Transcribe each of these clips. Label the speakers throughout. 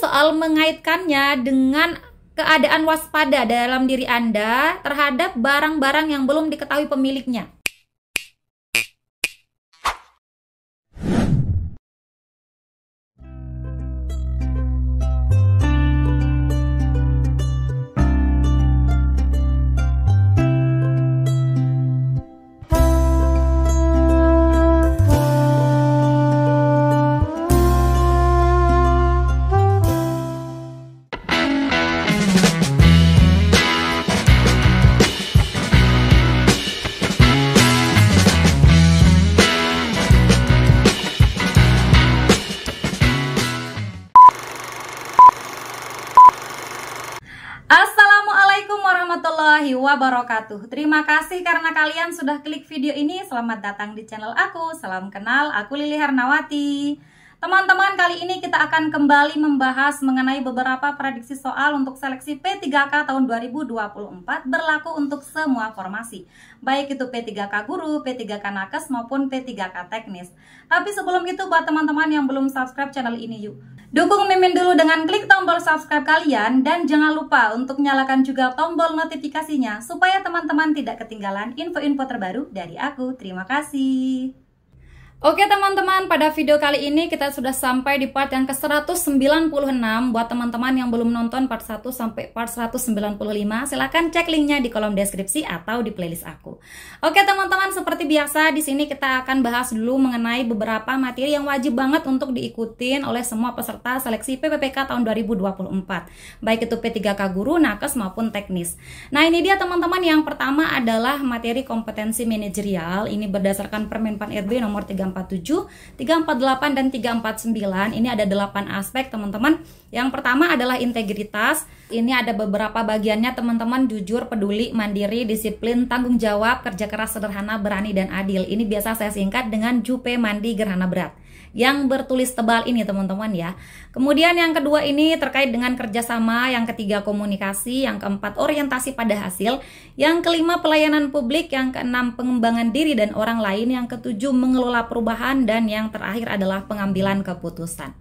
Speaker 1: soal mengaitkannya dengan keadaan waspada dalam diri Anda terhadap barang-barang yang belum diketahui pemiliknya. Assalamualaikum warahmatullahi wabarakatuh. Terima kasih karena kalian sudah klik video ini. Selamat datang di channel aku. Salam kenal, aku Lili Hernawati. Teman-teman, kali ini kita akan kembali membahas mengenai beberapa prediksi soal untuk seleksi P3K tahun 2024 berlaku untuk semua formasi, baik itu P3K Guru, P3K Nakes maupun P3K Teknis. Tapi sebelum itu, buat teman-teman yang belum subscribe channel ini, yuk dukung Mimin dulu dengan klik tombol subscribe kalian, dan jangan lupa untuk nyalakan juga tombol notifikasinya supaya teman-teman tidak ketinggalan info-info terbaru dari aku. Terima kasih. Oke teman-teman, pada video kali ini kita sudah sampai di part yang ke-196. Buat teman-teman yang belum nonton part 1 sampai part 195, silahkan cek linknya di kolom deskripsi atau di playlist aku. Oke teman-teman, seperti biasa di sini kita akan bahas dulu mengenai beberapa materi yang wajib banget untuk diikutin oleh semua peserta seleksi PPPK tahun 2024, baik itu P3K Guru, Nakes maupun Teknis. Nah ini dia teman-teman, yang pertama adalah materi kompetensi manajerial. Ini berdasarkan Permenpan RB nomor 347, 348 dan 349. Ini ada 8 aspek teman-teman. Yang pertama adalah integritas. Ini ada beberapa bagiannya teman-teman: jujur, peduli, mandiri, disiplin, tanggung jawab, kerja keras, sederhana, berani, dan adil. Ini biasa saya singkat dengan JUPE Mandi Gerhana Berat yang bertulis tebal ini teman-teman ya. Kemudian yang kedua ini terkait dengan kerjasama, yang ketiga komunikasi, yang keempat orientasi pada hasil, yang kelima pelayanan publik, yang keenam pengembangan diri dan orang lain, yang ketujuh mengelola perubahan, dan yang terakhir adalah pengambilan keputusan.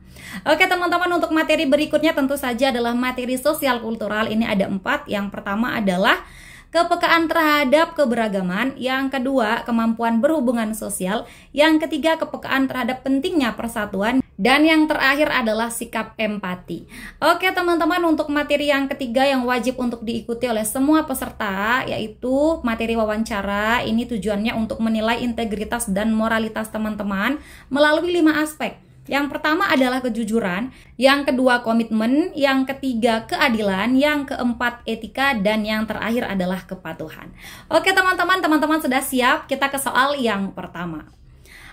Speaker 1: Oke teman-teman, untuk materi berikutnya tentu saja adalah materi sosial kultural. Ini ada 4. Yang pertama adalah kepekaan terhadap keberagaman, yang kedua kemampuan berhubungan sosial, yang ketiga kepekaan terhadap pentingnya persatuan, dan yang terakhir adalah sikap empati. Oke teman-teman, untuk materi yang ketiga yang wajib untuk diikuti oleh semua peserta yaitu materi wawancara. Ini tujuannya untuk menilai integritas dan moralitas teman-teman melalui 5 aspek. Yang pertama adalah kejujuran, yang kedua komitmen, yang ketiga keadilan, yang keempat etika, dan yang terakhir adalah kepatuhan. Oke teman-teman sudah siap? Kita ke soal yang pertama.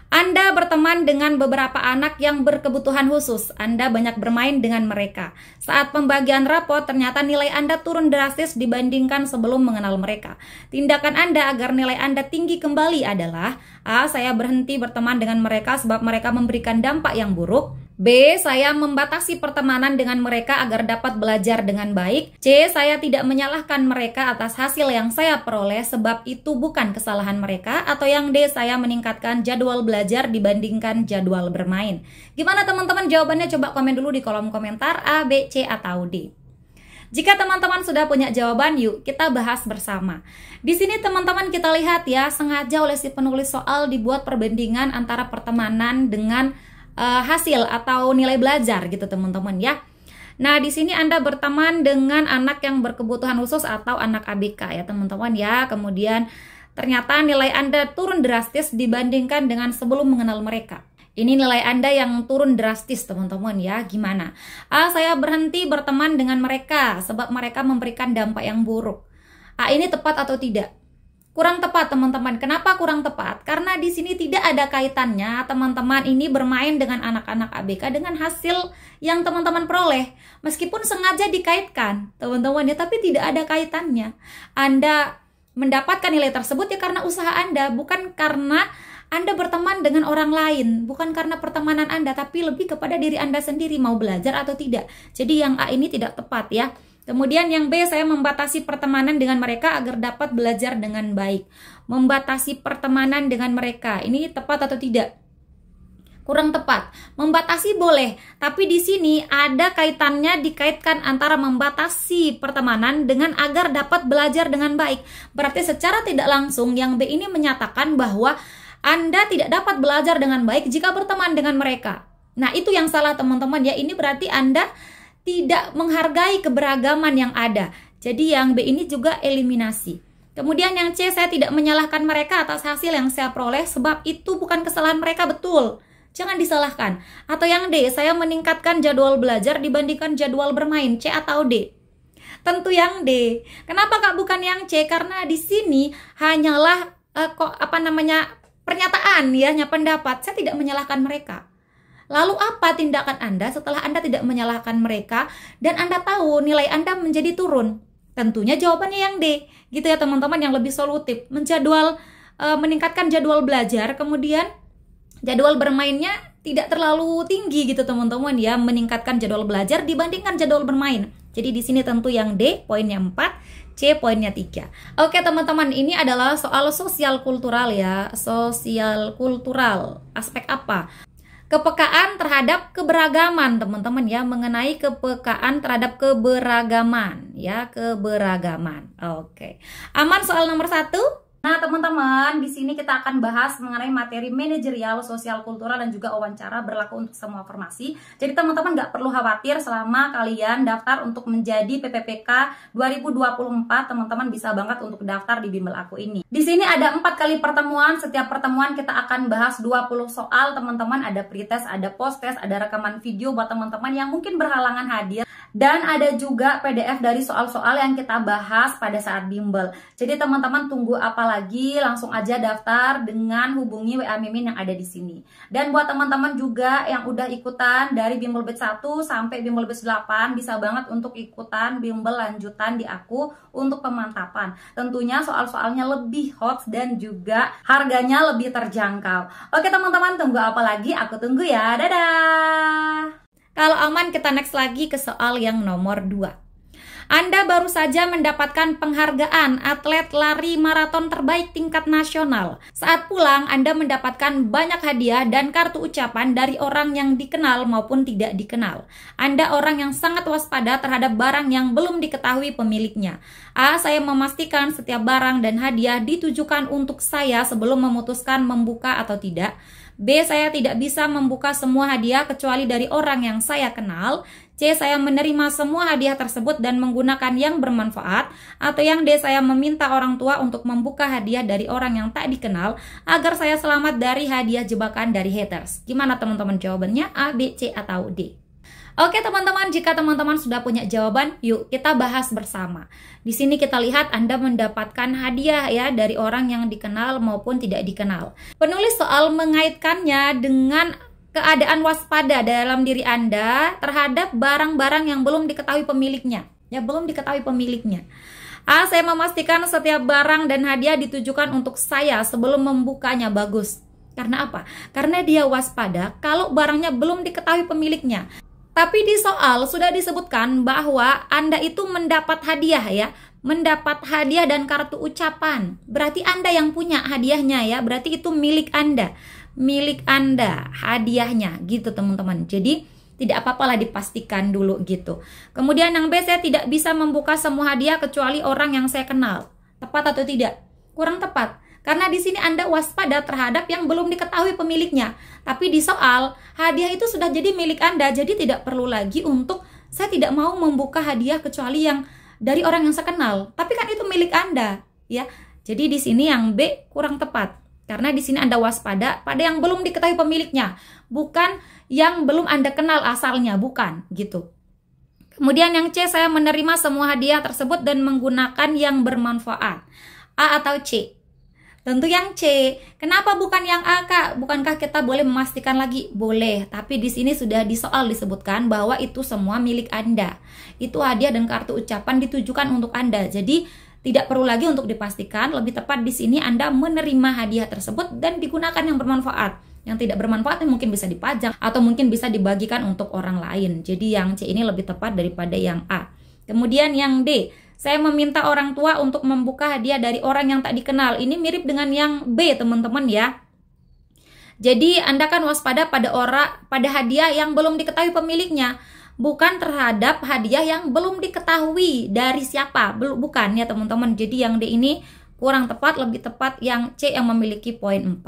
Speaker 1: Anda berteman dengan beberapa anak yang berkebutuhan khusus. Anda banyak bermain dengan mereka. Saat pembagian rapot, ternyata nilai Anda turun drastis dibandingkan sebelum mengenal mereka. Tindakan Anda agar nilai Anda tinggi kembali adalah: A. Saya berhenti berteman dengan mereka sebab mereka memberikan dampak yang buruk. B. Saya membatasi pertemanan dengan mereka agar dapat belajar dengan baik. C. Saya tidak menyalahkan mereka atas hasil yang saya peroleh sebab itu bukan kesalahan mereka. Atau yang D. Saya meningkatkan jadwal belajar dibandingkan jadwal bermain. Gimana teman-teman jawabannya? Coba komen dulu di kolom komentar A, B, C, atau D. Jika teman-teman sudah punya jawaban, yuk kita bahas bersama. Di sini teman-teman kita lihat ya, sengaja oleh si penulis soal dibuat perbandingan antara pertemanan dengan hasil atau nilai belajar gitu teman-teman ya. Nah di sini Anda berteman dengan anak yang berkebutuhan khusus atau anak ABK ya teman-teman ya. Kemudian ternyata nilai Anda turun drastis dibandingkan dengan sebelum mengenal mereka. Ini nilai Anda yang turun drastis teman-teman ya. Gimana? A. Saya berhenti berteman dengan mereka sebab mereka memberikan dampak yang buruk. A. Ini tepat atau tidak? Kurang tepat teman-teman. Kenapa kurang tepat? Karena di sini tidak ada kaitannya teman-teman ini bermain dengan anak-anak ABK dengan hasil yang teman-teman peroleh. Meskipun sengaja dikaitkan teman-teman ya, tapi tidak ada kaitannya. Anda mendapatkan nilai tersebut ya karena usaha Anda, bukan karena Anda berteman dengan orang lain, bukan karena pertemanan Anda, tapi lebih kepada diri Anda sendiri mau belajar atau tidak. Jadi yang A ini tidak tepat ya. Kemudian yang B, saya membatasi pertemanan dengan mereka agar dapat belajar dengan baik. Membatasi pertemanan dengan mereka, ini tepat atau tidak? Kurang tepat. Membatasi boleh, tapi di sini ada kaitannya, dikaitkan antara membatasi pertemanan dengan agar dapat belajar dengan baik. Berarti secara tidak langsung yang B ini menyatakan bahwa Anda tidak dapat belajar dengan baik jika berteman dengan mereka. Nah, itu yang salah teman-teman ya. Ini berarti Anda tidak menghargai keberagaman yang ada. Jadi yang B ini juga eliminasi. Kemudian yang C, saya tidak menyalahkan mereka atas hasil yang saya peroleh sebab itu bukan kesalahan mereka, betul. Jangan disalahkan. Atau yang D, saya meningkatkan jadwal belajar dibandingkan jadwal bermain. C atau D? Tentu yang D. Kenapa Kak bukan yang C? Karena di sini hanyalah pernyataan ya, hanya pendapat. Saya tidak menyalahkan mereka. Lalu apa tindakan Anda setelah Anda tidak menyalahkan mereka dan Anda tahu nilai Anda menjadi turun? Tentunya jawabannya yang D. Gitu ya teman-teman, yang lebih solutif. Meningkatkan jadwal belajar, kemudian jadwal bermainnya tidak terlalu tinggi gitu teman-teman ya, meningkatkan jadwal belajar dibandingkan jadwal bermain. Jadi di sini tentu yang D, poinnya 4, C poinnya 3. Oke teman-teman, ini adalah soal sosial kultural ya. Sosial kultural, aspek apa? Kepekaan terhadap keberagaman teman-teman ya, mengenai kepekaan terhadap keberagaman ya, keberagaman. Oke. Aman soal nomor 1? Nah teman-teman, di sini kita akan bahas mengenai materi manajerial, sosial kultural, dan juga wawancara berlaku untuk semua formasi. Jadi teman-teman nggak perlu khawatir selama kalian daftar untuk menjadi PPPK 2024, teman-teman bisa banget untuk daftar di bimbel aku ini. Di sini ada 4 kali pertemuan, setiap pertemuan kita akan bahas 20 soal teman-teman, ada pretest, ada post-test, ada rekaman video buat teman-teman yang mungkin berhalangan hadir. Dan ada juga PDF dari soal-soal yang kita bahas pada saat bimbel. Jadi teman-teman tunggu apa lagi, langsung aja daftar dengan hubungi WA Mimin yang ada di sini. Dan buat teman-teman juga yang udah ikutan dari bimbel batch 1 sampai bimbel batch 8, bisa banget untuk ikutan bimbel lanjutan di aku untuk pemantapan. Tentunya soal-soalnya lebih hot dan juga harganya lebih terjangkau. Oke teman-teman, tunggu apa lagi? Aku tunggu ya. Dadah! Kalau aman, kita next lagi ke soal yang nomor 2. Anda baru saja mendapatkan penghargaan atlet lari maraton terbaik tingkat nasional. Saat pulang, Anda mendapatkan banyak hadiah dan kartu ucapan dari orang yang dikenal maupun tidak dikenal. Anda orang yang sangat waspada terhadap barang yang belum diketahui pemiliknya. A. Saya memastikan setiap barang dan hadiah ditujukan untuk saya sebelum memutuskan membuka atau tidak. B. Saya tidak bisa membuka semua hadiah kecuali dari orang yang saya kenal. C. Saya menerima semua hadiah tersebut dan menggunakan yang bermanfaat. Atau yang D. Saya meminta orang tua untuk membuka hadiah dari orang yang tak dikenal agar saya selamat dari hadiah jebakan dari haters. Gimana teman-teman jawabannya? A, B, C, atau D? Oke teman-teman, jika teman-teman sudah punya jawaban, yuk kita bahas bersama. Di sini kita lihat Anda mendapatkan hadiah ya dari orang yang dikenal maupun tidak dikenal. Penulis soal mengaitkannya dengan keadaan waspada dalam diri Anda terhadap barang-barang yang belum diketahui pemiliknya. Ya, belum diketahui pemiliknya. A. Saya memastikan setiap barang dan hadiah ditujukan untuk saya sebelum membukanya. Bagus. Karena apa? Karena dia waspada kalau barangnya belum diketahui pemiliknya. Tapi di soal sudah disebutkan bahwa Anda itu mendapat hadiah ya, mendapat hadiah dan kartu ucapan. Berarti Anda yang punya hadiahnya ya, berarti itu milik Anda hadiahnya gitu teman-teman. Jadi tidak apa-apalah dipastikan dulu gitu. Kemudian yang B, saya tidak bisa membuka semua hadiah kecuali orang yang saya kenal. Tepat atau tidak? Kurang tepat. Karena di sini Anda waspada terhadap yang belum diketahui pemiliknya. Tapi di soal, hadiah itu sudah jadi milik Anda. Jadi tidak perlu lagi untuk saya tidak mau membuka hadiah kecuali yang dari orang yang saya kenal. Tapi kan itu milik Anda, ya. Jadi di sini yang B kurang tepat. Karena di sini Anda waspada pada yang belum diketahui pemiliknya, bukan yang belum Anda kenal asalnya, bukan gitu. Kemudian yang C, saya menerima semua hadiah tersebut dan menggunakan yang bermanfaat. A atau C? Tentu yang C. Kenapa bukan yang A, Kak? Bukankah kita boleh memastikan lagi? Boleh, tapi di sini sudah di soal disebutkan bahwa itu semua milik Anda. Itu hadiah dan kartu ucapan ditujukan untuk Anda. Jadi tidak perlu lagi untuk dipastikan, lebih tepat di sini Anda menerima hadiah tersebut dan digunakan yang bermanfaat. Yang tidak bermanfaat mungkin bisa dipajang atau mungkin bisa dibagikan untuk orang lain. Jadi yang C ini lebih tepat daripada yang A. Kemudian yang D, saya meminta orang tua untuk membuka hadiah dari orang yang tak dikenal. Ini mirip dengan yang B teman-teman ya. Jadi Anda kan waspada pada hadiah yang belum diketahui pemiliknya, bukan terhadap hadiah yang belum diketahui dari siapa. Bukan ya teman-teman. Jadi yang D ini kurang tepat, lebih tepat yang C yang memiliki poin 4.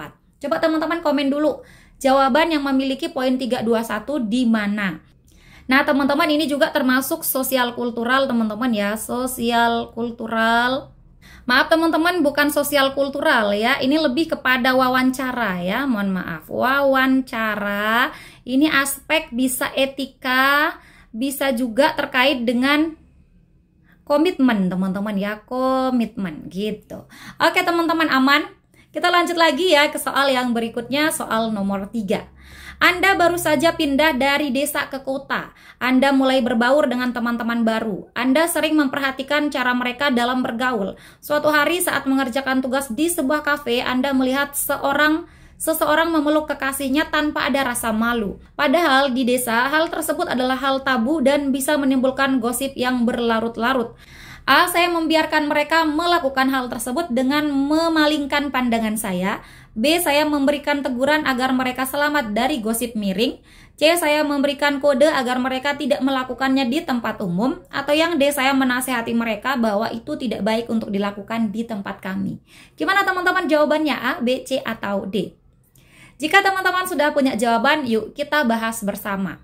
Speaker 1: Coba teman-teman komen dulu jawaban yang memiliki poin 321 di mana. Nah teman-teman, ini juga termasuk sosial kultural teman-teman ya, sosial kultural. Maaf teman-teman, bukan sosial kultural ya, ini lebih kepada wawancara ya, mohon maaf. Wawancara, ini aspek bisa etika, bisa juga terkait dengan komitmen teman-teman ya, komitmen gitu. Oke teman-teman, aman? Kita lanjut lagi ya ke soal yang berikutnya, soal nomor 3. Anda baru saja pindah dari desa ke kota. Anda mulai berbaur dengan teman-teman baru. Anda sering memperhatikan cara mereka dalam bergaul. Suatu hari saat mengerjakan tugas di sebuah kafe, Anda melihat seseorang memeluk kekasihnya tanpa ada rasa malu. Padahal di desa, hal tersebut adalah hal tabu dan bisa menimbulkan gosip yang berlarut-larut. A. Saya membiarkan mereka melakukan hal tersebut dengan memalingkan pandangan saya. B. Saya memberikan teguran agar mereka selamat dari gosip miring. C. Saya memberikan kode agar mereka tidak melakukannya di tempat umum. Atau yang D. Saya menasehati mereka bahwa itu tidak baik untuk dilakukan di tempat kami. Gimana teman-teman jawabannya, A, B, C, atau D? Jika teman-teman sudah punya jawaban, yuk kita bahas bersama.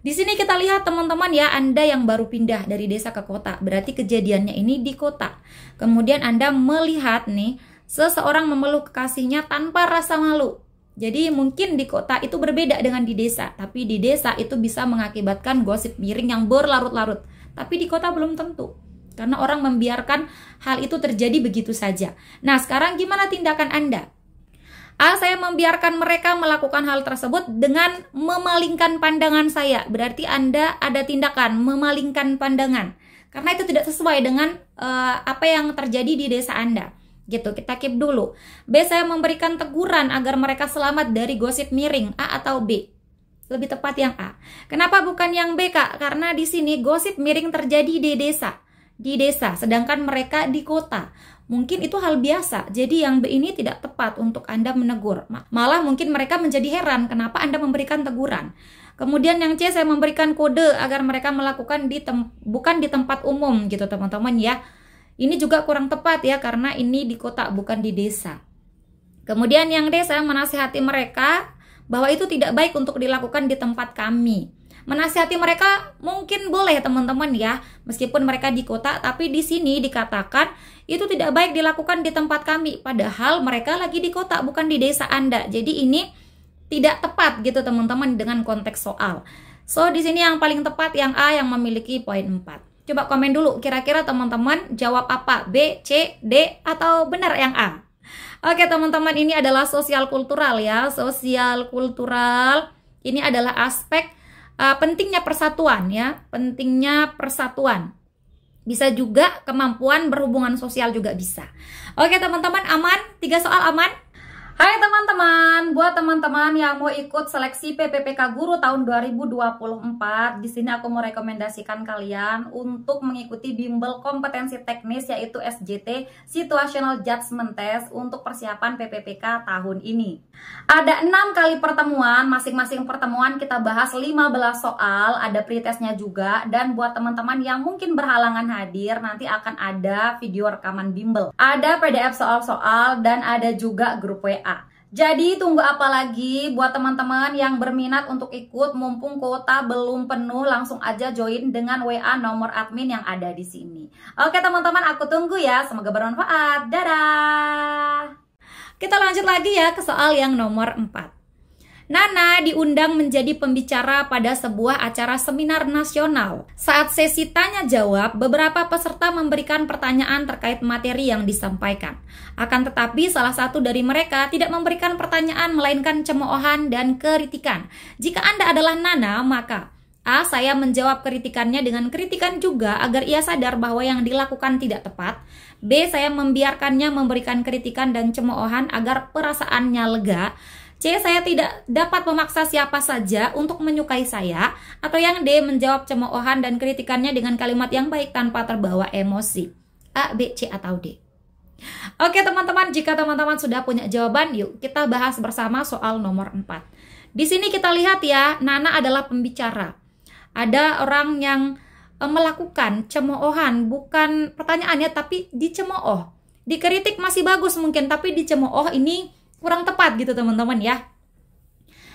Speaker 1: Di sini kita lihat teman-teman ya, Anda yang baru pindah dari desa ke kota, berarti kejadiannya ini di kota. Kemudian Anda melihat nih, seseorang memeluk kekasihnya tanpa rasa malu. Jadi mungkin di kota itu berbeda dengan di desa, tapi di desa itu bisa mengakibatkan gosip miring yang berlarut-larut. Tapi di kota belum tentu, karena orang membiarkan hal itu terjadi begitu saja. Nah sekarang gimana tindakan Anda? A. Saya membiarkan mereka melakukan hal tersebut dengan memalingkan pandangan saya. Berarti Anda ada tindakan memalingkan pandangan, karena itu tidak sesuai dengan apa yang terjadi di desa Anda. Gitu, kita keep dulu. B. Saya memberikan teguran agar mereka selamat dari gosip miring. A atau B? Lebih tepat yang A. Kenapa bukan yang B, Kak? Karena di sini gosip miring terjadi di desa, sedangkan mereka di kota. Mungkin itu hal biasa, jadi yang B ini tidak tepat untuk Anda menegur. Malah mungkin mereka menjadi heran kenapa Anda memberikan teguran. Kemudian yang C, saya memberikan kode agar mereka melakukan bukan di tempat umum gitu teman-teman ya. Ini juga kurang tepat ya, karena ini di kota bukan di desa. Kemudian yang D, saya menasihati mereka bahwa itu tidak baik untuk dilakukan di tempat kami. Menasihati mereka mungkin boleh teman-teman ya, meskipun mereka di kota, tapi di sini dikatakan itu tidak baik dilakukan di tempat kami, padahal mereka lagi di kota bukan di desa Anda. Jadi ini tidak tepat gitu teman-teman dengan konteks soal. So di sini yang paling tepat yang A yang memiliki poin 4. Coba komen dulu kira-kira teman-teman jawab apa, B, C, D, atau benar yang A? Oke teman-teman, ini adalah sosial kultural ya. Sosial kultural ini adalah aspek pentingnya persatuan ya, pentingnya persatuan. Bisa juga kemampuan berhubungan sosial juga bisa. Oke teman-teman, aman? 3 soal aman? Hai teman-teman, buat teman-teman yang mau ikut seleksi PPPK Guru tahun 2024, di sini aku mau rekomendasikan kalian untuk mengikuti bimbel kompetensi teknis yaitu SJT Situational Judgment Test untuk persiapan PPPK tahun ini. Ada 6 kali pertemuan, masing-masing pertemuan kita bahas 15 soal, ada pretestnya juga, dan buat teman-teman yang mungkin berhalangan hadir, nanti akan ada video rekaman bimbel. Ada PDF soal-soal dan ada juga grup WA. Jadi tunggu apa lagi buat teman-teman yang berminat untuk ikut, mumpung kuota belum penuh, langsung aja join dengan WA nomor admin yang ada di sini. Oke teman-teman, aku tunggu ya, semoga bermanfaat. Dadah. Kita lanjut lagi ya ke soal yang nomor 4. Nana diundang menjadi pembicara pada sebuah acara seminar nasional. Saat sesi tanya jawab, beberapa peserta memberikan pertanyaan terkait materi yang disampaikan. Akan tetapi salah satu dari mereka tidak memberikan pertanyaan melainkan cemoohan dan kritikan. Jika Anda adalah Nana, maka A. Saya menjawab kritikannya dengan kritikan juga agar ia sadar bahwa yang dilakukan tidak tepat. B. Saya membiarkannya memberikan kritikan dan cemoohan agar perasaannya lega. C. Saya tidak dapat memaksa siapa saja untuk menyukai saya. Atau yang D. Menjawab cemoohan dan kritikannya dengan kalimat yang baik tanpa terbawa emosi. A, B, C, atau D? Oke teman-teman, jika teman-teman sudah punya jawaban, yuk kita bahas bersama soal nomor 4. Di sini kita lihat ya, Nana adalah pembicara. Ada orang yang melakukan cemoohan, bukan pertanyaannya tapi dicemooh. Dikritik masih bagus mungkin, tapi dicemooh ini kurang tepat gitu teman-teman ya.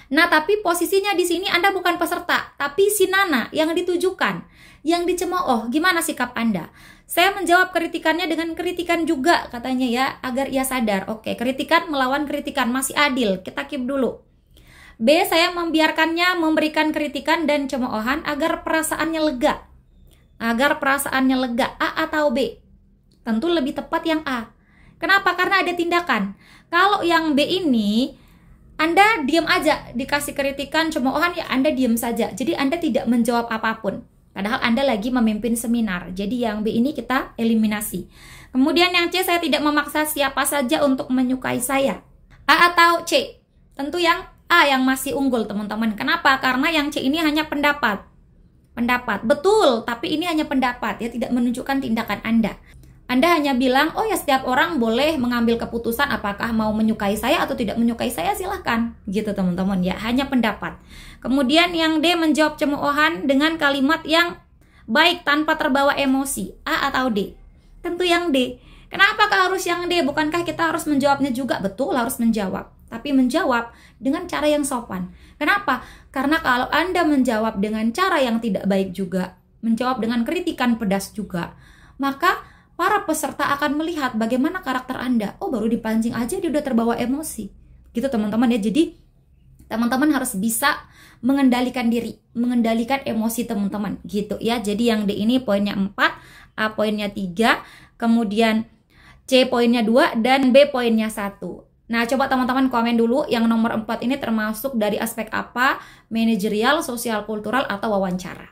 Speaker 1: Nah, tapi posisinya di sini Anda bukan peserta, tapi si Nana yang ditujukan, yang dicemooh. Gimana sikap Anda? Saya menjawab kritikannya dengan kritikan juga katanya ya, agar ia sadar. Oke, kritikan melawan kritikan, masih adil. Kita keep dulu. B, saya membiarkannya memberikan kritikan dan cemoohan agar perasaannya lega. Agar perasaannya lega. A atau B? Tentu lebih tepat yang A. Kenapa? Karena ada tindakan. Kalau yang B ini, Anda diam aja, dikasih kritikan, cemoohan, ya Anda diam saja. Jadi Anda tidak menjawab apapun. Padahal Anda lagi memimpin seminar. Jadi yang B ini kita eliminasi. Kemudian yang C, saya tidak memaksa siapa saja untuk menyukai saya. A atau C? Tentu yang A yang masih unggul teman-teman. Kenapa? Karena yang C ini hanya pendapat. Pendapat, betul, tapi ini hanya pendapat ya, tidak menunjukkan tindakan Anda. Anda hanya bilang, oh ya setiap orang boleh mengambil keputusan apakah mau menyukai saya atau tidak menyukai saya, silahkan. Gitu teman-teman ya, hanya pendapat. Kemudian yang D menjawab cemoohan dengan kalimat yang baik tanpa terbawa emosi. A atau D? Tentu yang D. Kenapa harus yang D? Bukankah kita harus menjawabnya juga? Betul, harus menjawab. Tapi menjawab dengan cara yang sopan. Kenapa? Karena kalau Anda menjawab dengan cara yang tidak baik juga, menjawab dengan kritikan pedas juga, maka para peserta akan melihat bagaimana karakter Anda. Oh, baru dipancing aja dia udah terbawa emosi. Gitu teman-teman ya. Jadi teman-teman harus bisa mengendalikan diri, mengendalikan emosi teman-teman gitu ya. Jadi yang D ini poinnya 4, A poinnya 3, kemudian C poinnya 2 dan B poinnya 1. Nah, coba teman-teman komen dulu yang nomor 4 ini termasuk dari aspek apa? Manajerial, sosial, kultural atau wawancara.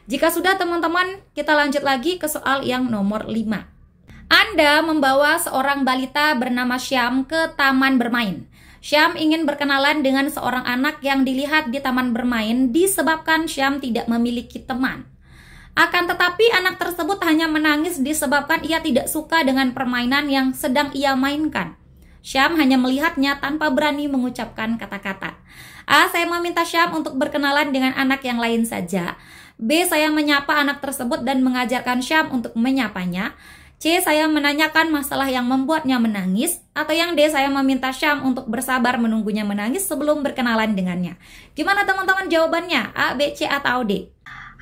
Speaker 1: Jika sudah teman-teman, kita lanjut lagi ke soal yang nomor 5. Anda membawa seorang balita bernama Syam ke taman bermain. Syam ingin berkenalan dengan seorang anak yang dilihat di taman bermain disebabkan Syam tidak memiliki teman. Akan tetapi anak tersebut hanya menangis disebabkan ia tidak suka dengan permainan yang sedang ia mainkan. Syam hanya melihatnya tanpa berani mengucapkan kata-kata. A, saya meminta Syam untuk berkenalan dengan anak yang lain saja. B, saya menyapa anak tersebut dan mengajarkan Syam untuk menyapanya. C, saya menanyakan masalah yang membuatnya menangis. Atau yang D, saya meminta Syam untuk bersabar menunggunya menangis sebelum berkenalan dengannya. Gimana teman-teman jawabannya? A, B, C, atau D?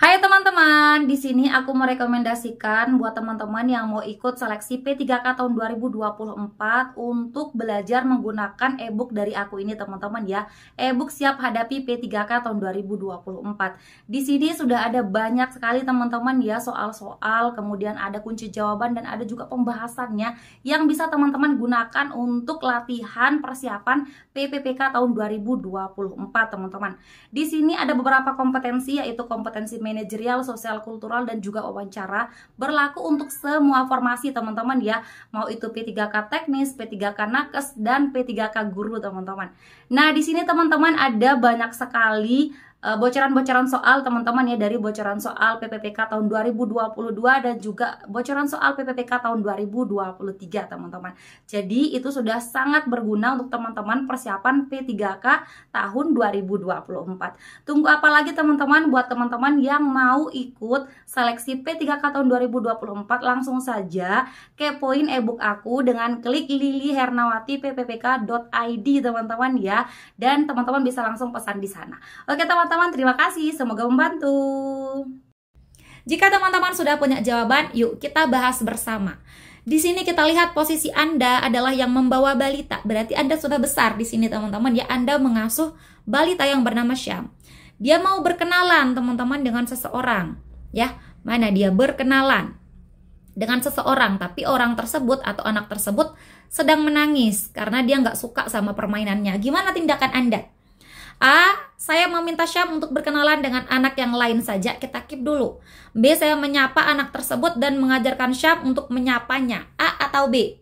Speaker 1: Hai teman-teman, di sini aku merekomendasikan buat teman-teman yang mau ikut seleksi P3K tahun 2024 untuk belajar menggunakan e-book dari aku ini teman-teman ya. E-book siap hadapi P3K tahun 2024. Di sini sudah ada banyak sekali teman-teman ya soal-soal, kemudian ada kunci jawaban dan ada juga pembahasannya yang bisa teman-teman gunakan untuk latihan persiapan PPPK tahun 2024 teman-teman. Di sini ada beberapa kompetensi yaitu kompetensi manajerial, sosial, kultural, dan juga wawancara berlaku untuk semua formasi teman-teman ya, mau itu P3K teknis, P3K nakes, dan P3K guru teman-teman. Nah di sini teman-teman ada banyak sekali bocoran-bocoran soal teman-teman ya, dari bocoran soal PPPK tahun 2022 dan juga bocoran soal PPPK tahun 2023 teman-teman. Jadi itu sudah sangat berguna untuk teman-teman persiapan P3K tahun 2024. Tunggu apa lagi teman-teman? Buat teman-teman yang mau ikut seleksi P3K tahun 2024 langsung saja kepoin e-book aku dengan klik lilihernawati.ppk.id teman-teman ya, dan teman-teman bisa langsung pesan di sana. Oke teman-teman, terima kasih, semoga membantu. Jika teman-teman sudah punya jawaban, yuk kita bahas bersama. Di sini kita lihat posisi Anda adalah yang membawa balita. Berarti Anda sudah besar di sini teman-teman ya. Anda mengasuh balita yang bernama Syam. Dia mau berkenalan teman-teman dengan seseorang. Ya, mana dia berkenalan dengan seseorang, tapi orang tersebut atau anak tersebut sedang menangis karena dia nggak suka sama permainannya. Gimana tindakan Anda? A, saya meminta Syam untuk berkenalan dengan anak yang lain saja, kita keep dulu. B, saya menyapa anak tersebut dan mengajarkan Syam untuk menyapanya. A atau B?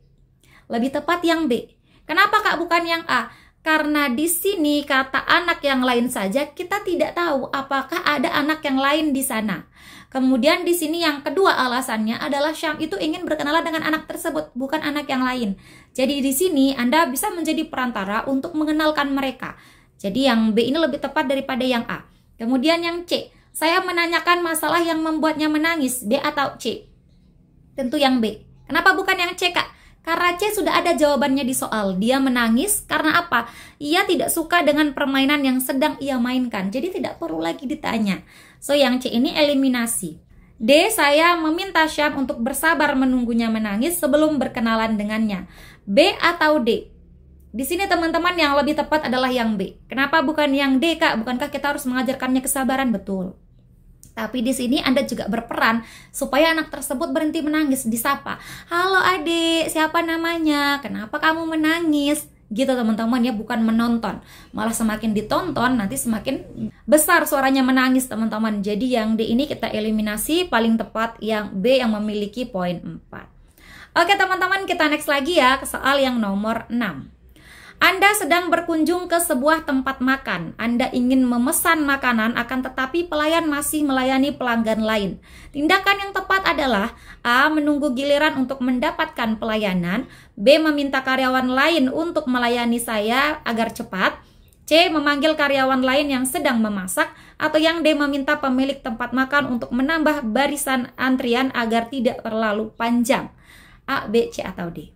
Speaker 1: Lebih tepat yang B. Kenapa Kak bukan yang A? Karena di sini kata anak yang lain saja, kita tidak tahu apakah ada anak yang lain di sana. Kemudian di sini yang kedua alasannya adalah Syam itu ingin berkenalan dengan anak tersebut, bukan anak yang lain. Jadi di sini Anda bisa menjadi perantara untuk mengenalkan mereka. Jadi yang B ini lebih tepat daripada yang A. Kemudian yang C, saya menanyakan masalah yang membuatnya menangis, B atau C? Tentu yang B. Kenapa bukan yang C, Kak? Karena C sudah ada jawabannya di soal. Dia menangis karena apa? Ia tidak suka dengan permainan yang sedang ia mainkan. Jadi tidak perlu lagi ditanya. So yang C ini eliminasi. D, saya meminta Syam untuk bersabar menunggunya menangis sebelum berkenalan dengannya. B atau D? Di sini teman-teman yang lebih tepat adalah yang B. Kenapa bukan yang D, Kak? Bukankah kita harus mengajarkannya kesabaran? Betul. Tapi di sini Anda juga berperan supaya anak tersebut berhenti menangis, disapa. Halo adik, siapa namanya? Kenapa kamu menangis? Gitu teman-teman ya, bukan menonton. Malah semakin ditonton nanti semakin besar suaranya menangis teman-teman. Jadi yang D ini kita eliminasi, paling tepat yang B yang memiliki poin 4. Oke teman-teman, kita next lagi ya ke soal yang nomor 6. Anda sedang berkunjung ke sebuah tempat makan. Anda ingin memesan makanan, akan tetapi pelayan masih melayani pelanggan lain. Tindakan yang tepat adalah A. Menunggu giliran untuk mendapatkan pelayanan. B. Meminta karyawan lain untuk melayani saya agar cepat. C. Memanggil karyawan lain yang sedang memasak. Atau yang D. Meminta pemilik tempat makan untuk menambah barisan antrian agar tidak terlalu panjang. A, B, C, atau D?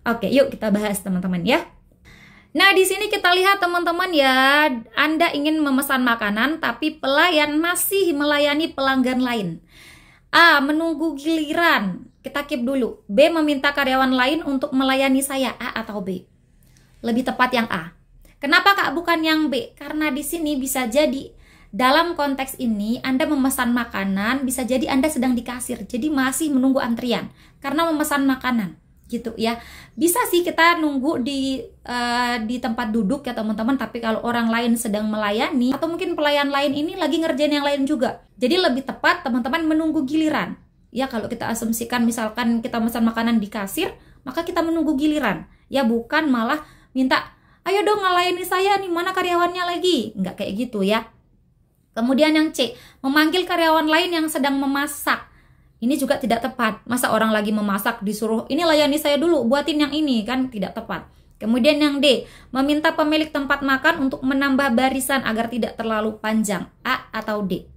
Speaker 1: Oke, yuk kita bahas teman-teman ya. Nah, di sini kita lihat teman-teman ya, Anda ingin memesan makanan tapi pelayan masih melayani pelanggan lain. A. Menunggu giliran. Kita keep dulu. B. Meminta karyawan lain untuk melayani saya. A atau B? Lebih tepat yang A. Kenapa Kak bukan yang B? Karena di sini bisa jadi dalam konteks ini Anda memesan makanan, bisa jadi Anda sedang di kasir. Jadi masih menunggu antrian karena memesan makanan. Gitu ya, bisa sih kita nunggu di tempat duduk ya teman-teman, tapi kalau orang lain sedang melayani atau mungkin pelayan lain ini lagi ngerjain yang lain juga, jadi lebih tepat teman-teman menunggu giliran ya. Kalau kita asumsikan misalkan kita pesan makanan di kasir, maka kita menunggu giliran ya, bukan malah minta ayo dong ngelayani saya nih, mana karyawannya lagi, nggak kayak gitu ya. Kemudian yang C, memanggil karyawan lain yang sedang memasak. Ini juga tidak tepat. Masa orang lagi memasak disuruh, ini layani saya dulu, buatin yang ini, kan tidak tepat. Kemudian yang D, meminta pemilik tempat makan untuk menambah barisan agar tidak terlalu panjang. A atau D?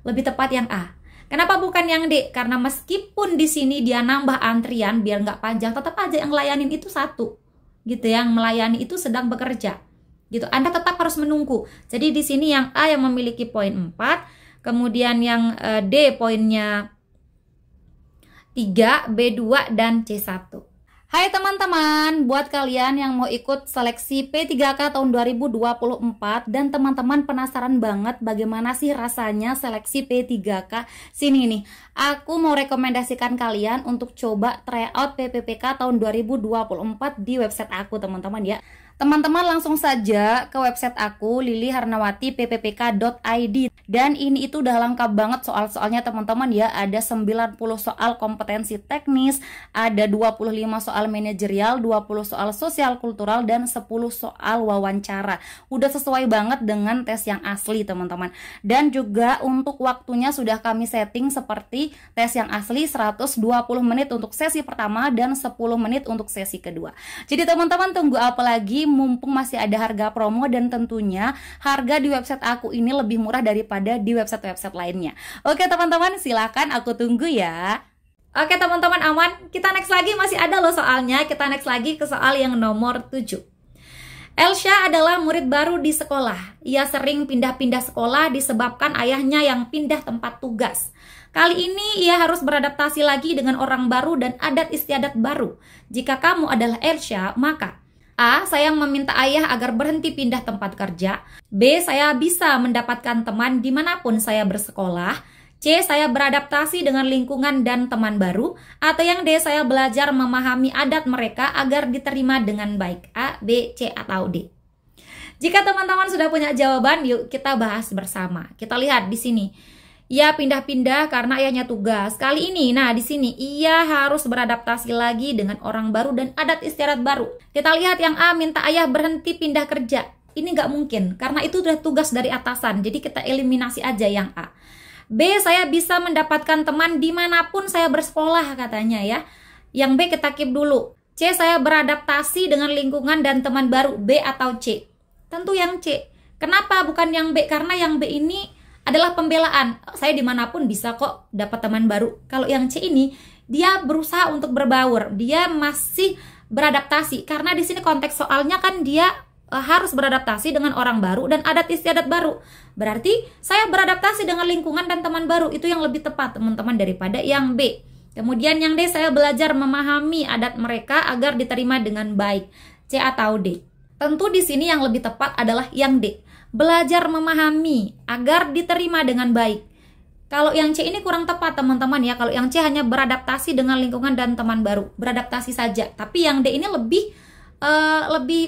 Speaker 1: Lebih tepat yang A. Kenapa bukan yang D? Karena meskipun di sini dia nambah antrian biar nggak panjang, tetap aja yang layanin itu satu. Gitu, yang melayani itu sedang bekerja. Gitu, Anda tetap harus menunggu. Jadi di sini yang A yang memiliki poin 4, kemudian yang D poinnya 3, B2, dan C1. Hai teman-teman, buat kalian yang mau ikut seleksi P3K tahun 2024 dan teman-teman penasaran banget bagaimana sih rasanya seleksi P3K, sini nih, aku mau rekomendasikan kalian untuk coba tryout PPPK tahun 2024 di website aku teman-teman ya. Teman-teman langsung saja ke website aku liliharnawati.ppk.id, dan ini itu udah lengkap banget soal-soalnya teman-teman ya. Ada 90 soal kompetensi teknis, ada 25 soal manajerial, 20 soal sosial kultural, dan 10 soal wawancara. Udah sesuai banget dengan tes yang asli teman-teman. Dan juga untuk waktunya sudah kami setting seperti tes yang asli 120 menit untuk sesi pertama dan 10 menit untuk sesi kedua. Jadi teman-teman tunggu apa lagi? Mumpung masih ada harga promo, dan tentunya harga di website aku ini lebih murah daripada di website-website lainnya. Oke teman-teman, silakan aku tunggu ya. Oke teman-teman, aman. Kita next lagi, masih ada loh soalnya. Kita next lagi ke soal yang nomor 7. Elsha adalah murid baru di sekolah. Ia sering pindah-pindah sekolah disebabkan ayahnya yang pindah tempat tugas. Kali ini ia harus beradaptasi lagi dengan orang baru dan adat istiadat baru. Jika kamu adalah Elsha, maka A. Saya meminta ayah agar berhenti pindah tempat kerja. B. Saya bisa mendapatkan teman dimanapun saya bersekolah. C. Saya beradaptasi dengan lingkungan dan teman baru. Atau yang D. Saya belajar memahami adat mereka agar diterima dengan baik. A, B, C, atau D? Jika teman-teman sudah punya jawaban, yuk kita bahas bersama. Kita lihat di sini. Ia pindah-pindah karena ayahnya tugas. Kali ini, nah di sini ia harus beradaptasi lagi dengan orang baru dan adat istiadat baru. Kita lihat yang A, minta ayah berhenti pindah kerja. Ini nggak mungkin, karena itu udah tugas dari atasan. Jadi kita eliminasi aja yang A. B, saya bisa mendapatkan teman dimanapun saya bersekolah katanya ya. Yang B kita keep dulu. C, saya beradaptasi dengan lingkungan dan teman baru. B atau C? Tentu yang C. Kenapa bukan yang B? Karena yang B ini adalah pembelaan. Saya dimanapun bisa kok dapat teman baru. Kalau yang C ini, dia berusaha untuk berbaur. Dia masih beradaptasi. Karena di sini konteks soalnya kan dia harus beradaptasi dengan orang baru dan adat istiadat baru. Berarti saya beradaptasi dengan lingkungan dan teman baru. Itu yang lebih tepat teman-teman daripada yang B. Kemudian yang D, saya belajar memahami adat mereka agar diterima dengan baik. C atau D? Tentu di sini yang lebih tepat adalah yang D. Belajar memahami agar diterima dengan baik. Kalau yang C ini kurang tepat teman-teman ya. Kalau yang C hanya beradaptasi dengan lingkungan dan teman baru. Beradaptasi saja. Tapi yang D ini lebih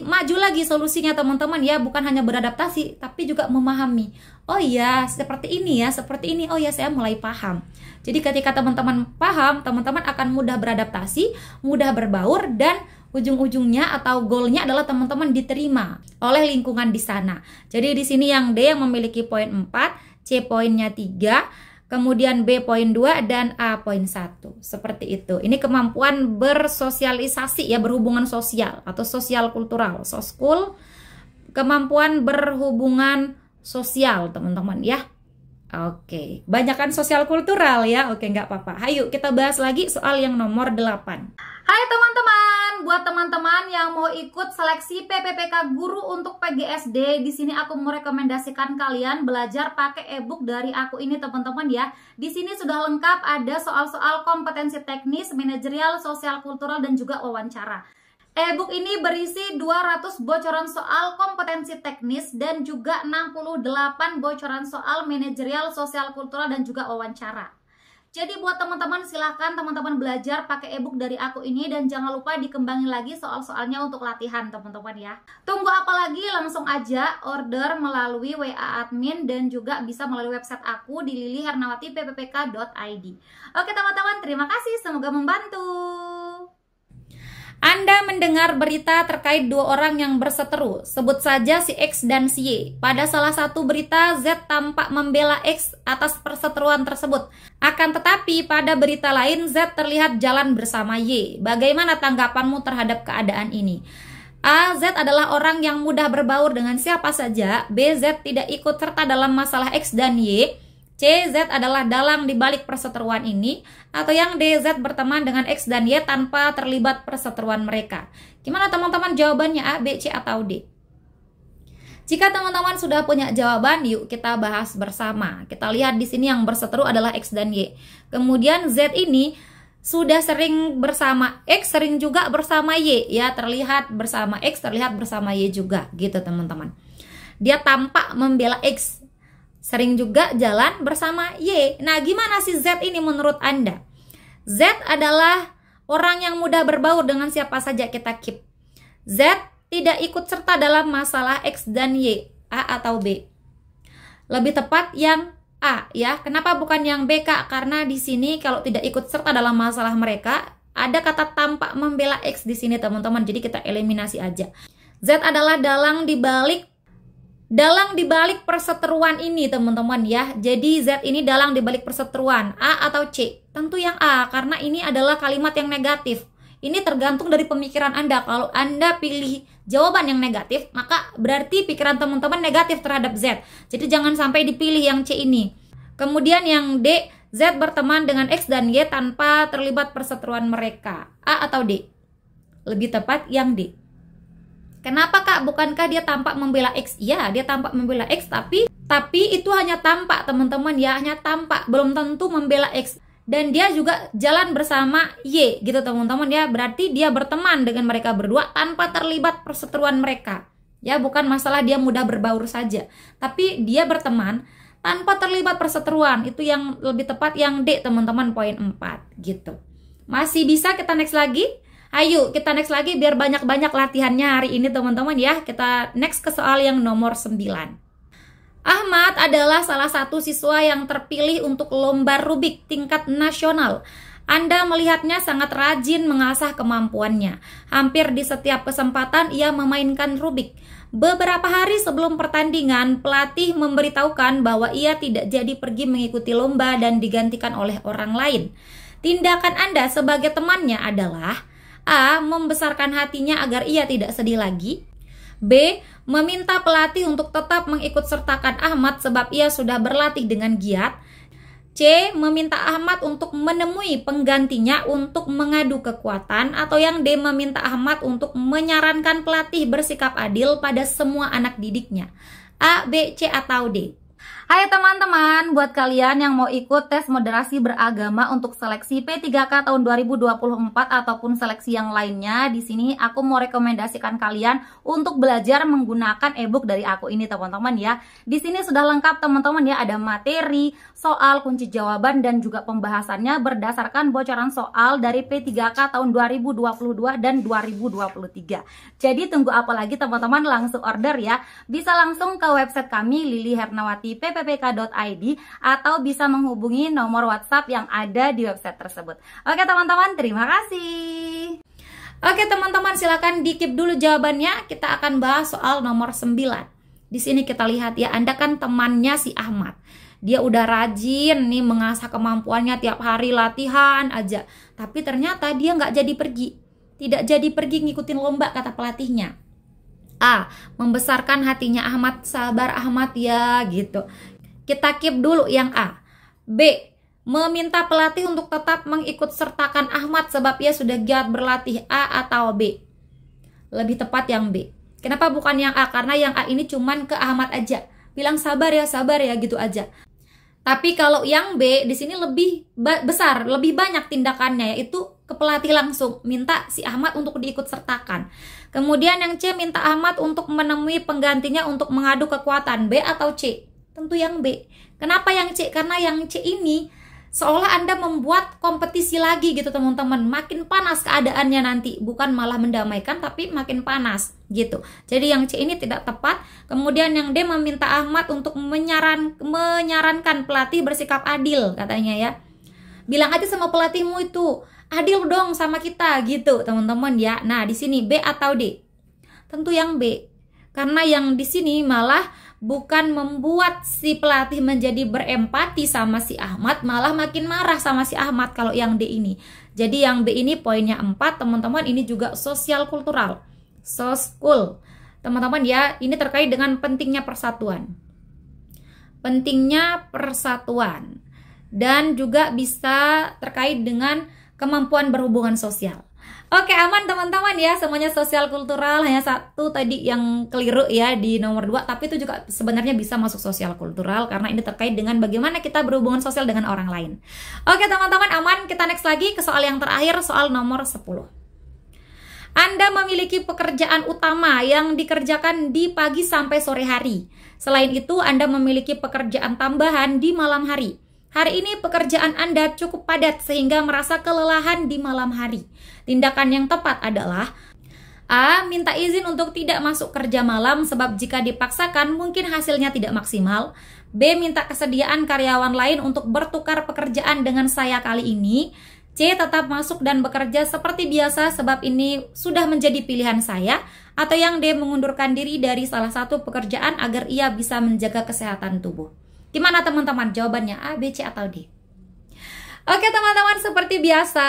Speaker 1: maju lagi solusinya teman-teman ya, bukan hanya beradaptasi tapi juga memahami. Oh iya, seperti ini ya, seperti ini. Oh ya, saya mulai paham. Jadi ketika teman-teman paham, teman-teman akan mudah beradaptasi, mudah berbaur, dan ujung-ujungnya atau goalnya adalah teman-teman diterima oleh lingkungan di sana. Jadi di sini yang D yang memiliki poin 4, C poinnya 3, kemudian B poin 2 dan A poin 1. Seperti itu. Ini kemampuan bersosialisasi ya, berhubungan sosial atau sosial kultural, soskul, kemampuan berhubungan sosial teman-teman ya. Oke, banyakkan sosial kultural ya. Oke, nggak apa-apa. Ayo kita bahas lagi soal yang nomor 8. Hai teman-teman, buat teman-teman yang mau ikut seleksi PPPK Guru untuk PGSD, di sini aku mau rekomendasikan kalian belajar pakai ebook dari aku ini teman-teman ya. Di sini sudah lengkap, ada soal-soal kompetensi teknis, manajerial, sosial kultural, dan juga wawancara. Ebook ini berisi 200 bocoran soal kompetensi teknis dan juga 68 bocoran soal manajerial, sosial kultural, dan juga wawancara. Jadi buat teman-teman silahkan teman-teman belajar pakai ebook dari aku ini, dan jangan lupa dikembangin lagi soal-soalnya untuk latihan teman-teman ya. Tunggu apa lagi? Langsung aja order melalui WA admin dan juga bisa melalui website aku di liliharnawati.ppk.id. Oke teman-teman, terima kasih, semoga membantu. Anda mendengar berita terkait 2 orang yang berseteru, sebut saja si X dan si Y. Pada salah satu berita, Z tampak membela X atas perseteruan tersebut. Akan tetapi pada berita lain, Z terlihat jalan bersama Y. Bagaimana tanggapanmu terhadap keadaan ini? A. Z adalah orang yang mudah berbaur dengan siapa saja. B. Z tidak ikut serta dalam masalah X dan Y. C. Z adalah dalang di balik perseteruan ini. Atau yang D. Z berteman dengan X dan Y tanpa terlibat perseteruan mereka. Gimana teman-teman jawabannya? A, B, C, atau D? Jika teman-teman sudah punya jawaban, yuk kita bahas bersama. Kita lihat di sini yang berseteru adalah X dan Y. Kemudian Z ini sudah sering bersama X, sering juga bersama Y. Ya, terlihat bersama X, terlihat bersama Y juga. Gitu teman-teman. Dia tampak membela X, sering juga jalan bersama Y. Nah, gimana sih Z ini menurut Anda? Z adalah orang yang mudah berbaur dengan siapa saja, kita keep. Z tidak ikut serta dalam masalah X dan Y. A atau B? Lebih tepat yang A ya. Kenapa bukan yang B, Kak? Karena di sini kalau tidak ikut serta dalam masalah mereka, ada kata tampak membela X di sini teman-teman. Jadi kita eliminasi aja. Z adalah dalang dibalik perseteruan ini teman-teman ya. Jadi Z ini dalang dibalik perseteruan. A atau C? Tentu yang A, karena ini adalah kalimat yang negatif. Ini tergantung dari pemikiran Anda. Kalau Anda pilih jawaban yang negatif, maka berarti pikiran teman-teman negatif terhadap Z. Jadi jangan sampai dipilih yang C ini. Kemudian yang D, Z berteman dengan X dan Y tanpa terlibat perseteruan mereka. A atau D? Lebih tepat yang D. Kenapa, Kak? Bukankah dia tampak membela X? Ya, dia tampak membela X, tapi itu hanya tampak teman-teman ya, hanya tampak, belum tentu membela X. Dan dia juga jalan bersama Y gitu teman-teman ya. Berarti dia berteman dengan mereka berdua tanpa terlibat perseteruan mereka. Ya, bukan masalah dia mudah berbaur saja, tapi dia berteman tanpa terlibat perseteruan. Itu yang lebih tepat yang D teman-teman, poin 4 gitu. Masih bisa kita next lagi? Ayo kita next lagi biar banyak-banyak latihannya hari ini teman-teman ya. Kita next ke soal yang nomor 9. Ahmad adalah salah satu siswa yang terpilih untuk lomba Rubik tingkat nasional. Anda melihatnya sangat rajin mengasah kemampuannya. Hampir di setiap kesempatan ia memainkan Rubik. Beberapa hari sebelum pertandingan, pelatih memberitahukan bahwa ia tidak jadi pergi mengikuti lomba dan digantikan oleh orang lain. Tindakan Anda sebagai temannya adalah A. Membesarkan hatinya agar ia tidak sedih lagi. B. Meminta pelatih untuk tetap mengikut sertakan Ahmad sebab ia sudah berlatih dengan giat. C. Meminta Ahmad untuk menemui penggantinya untuk mengadu kekuatan. Atau yang D. Meminta Ahmad untuk menyarankan pelatih bersikap adil pada semua anak didiknya. A, B, C, atau D. Hai teman-teman, buat kalian yang mau ikut tes moderasi beragama untuk seleksi P3K tahun 2024 ataupun seleksi yang lainnya, di sini aku mau rekomendasikan kalian untuk belajar menggunakan ebook dari aku ini teman-teman ya. Di sini sudah lengkap teman-teman ya, ada materi, soal, kunci jawaban dan juga pembahasannya berdasarkan bocoran soal dari P3K tahun 2022 dan 2023. Jadi tunggu apa lagi teman-teman, langsung order ya. Bisa langsung ke website kami Lili Hernawati ppk.id atau bisa menghubungi nomor WhatsApp yang ada di website tersebut. Oke teman-teman, terima kasih. Oke teman-teman, silakan di-keep dulu jawabannya. Kita akan bahas soal nomor 9. Di sini kita lihat ya, Anda kan temannya si Ahmad. Dia udah rajin nih mengasah kemampuannya, tiap hari latihan aja. Tapi ternyata dia nggak jadi pergi. Tidak jadi pergi ngikutin lomba kata pelatihnya. A. Membesarkan hatinya Ahmad, sabar Ahmad ya gitu. Kita keep dulu yang A. B. Meminta pelatih untuk tetap mengikut sertakan Ahmad sebab ia sudah giat berlatih. A atau B? Lebih tepat yang B. Kenapa bukan yang A? Karena yang A ini cuman ke Ahmad aja. Bilang sabar ya gitu aja. Tapi kalau yang B di sini lebih besar, lebih banyak tindakannya, yaitu ke pelatih langsung, minta si Ahmad untuk diikut sertakan. Kemudian yang C, minta Ahmad untuk menemui penggantinya untuk mengadu kekuatan. B atau C? Tentu yang B. Kenapa yang C? Karena yang C ini seolah Anda membuat kompetisi lagi gitu teman-teman. Makin panas keadaannya nanti, bukan malah mendamaikan tapi makin panas gitu. Jadi yang C ini tidak tepat. Kemudian yang D, meminta Ahmad untuk menyarankan pelatih bersikap adil katanya ya. Bilang aja sama pelatihmu itu, adil dong sama kita gitu teman-teman ya. Nah di sini B atau D? Tentu yang B. Karena yang di sini malah bukan membuat si pelatih menjadi berempati sama si Ahmad, malah makin marah sama si Ahmad kalau yang D ini. Jadi yang B ini poinnya 4 teman-teman, ini juga sosial kultural. Soskul. Teman-teman ya, ini terkait dengan pentingnya persatuan. Pentingnya persatuan. Dan juga bisa terkait dengan kemampuan berhubungan sosial. Oke, aman teman-teman ya, semuanya sosial kultural. Hanya satu tadi yang keliru ya di nomor 2, tapi itu juga sebenarnya bisa masuk sosial kultural karena ini terkait dengan bagaimana kita berhubungan sosial dengan orang lain. Oke teman-teman, aman. Kita next lagi ke soal yang terakhir, soal nomor 10. Anda memiliki pekerjaan utama yang dikerjakan di pagi sampai sore hari. Selain itu, Anda memiliki pekerjaan tambahan di malam hari. Hari ini pekerjaan Anda cukup padat sehingga merasa kelelahan di malam hari. Tindakan yang tepat adalah A. Minta izin untuk tidak masuk kerja malam sebab jika dipaksakan mungkin hasilnya tidak maksimal. B. Minta kesediaan karyawan lain untuk bertukar pekerjaan dengan saya kali ini. C. Tetap masuk dan bekerja seperti biasa sebab ini sudah menjadi pilihan saya. Atau yang D. Mengundurkan diri dari salah satu pekerjaan agar ia bisa menjaga kesehatan tubuh. Gimana teman-teman jawabannya, A, B, C, atau D? Oke teman-teman, seperti biasa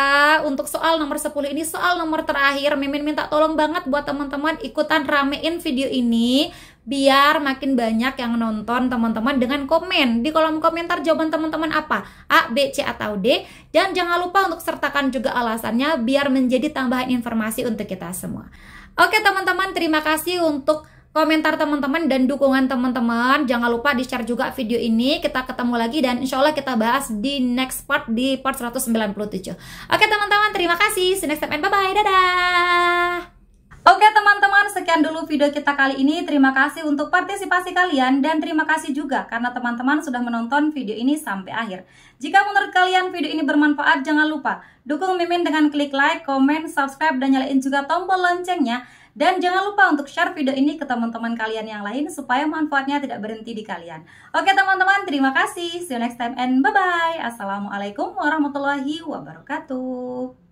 Speaker 1: untuk soal nomor 10 ini soal nomor terakhir. Mimin minta tolong banget buat teman-teman ikutan ramein video ini biar makin banyak yang nonton teman-teman dengan komen di kolom komentar jawaban teman-teman apa, A, B, C, atau D. Dan jangan lupa untuk sertakan juga alasannya biar menjadi tambahan informasi untuk kita semua. Oke teman-teman, terima kasih untuk komentar teman-teman dan dukungan teman-teman. Jangan lupa di-share juga video ini. Kita ketemu lagi dan insya Allah kita bahas di next part, di part 197. Oke teman-teman, terima kasih. See you next time and bye-bye. Dadah. Oke teman-teman, sekian dulu video kita kali ini. Terima kasih untuk partisipasi kalian dan terima kasih juga karena teman-teman sudah menonton video ini sampai akhir. Jika menurut kalian video ini bermanfaat, jangan lupa dukung Mimin dengan klik like, komen, subscribe, dan nyalain juga tombol loncengnya. Dan jangan lupa untuk share video ini ke teman-teman kalian yang lain supaya manfaatnya tidak berhenti di kalian. Oke teman-teman, terima kasih. See you next time and bye-bye. Assalamualaikum warahmatullahi wabarakatuh.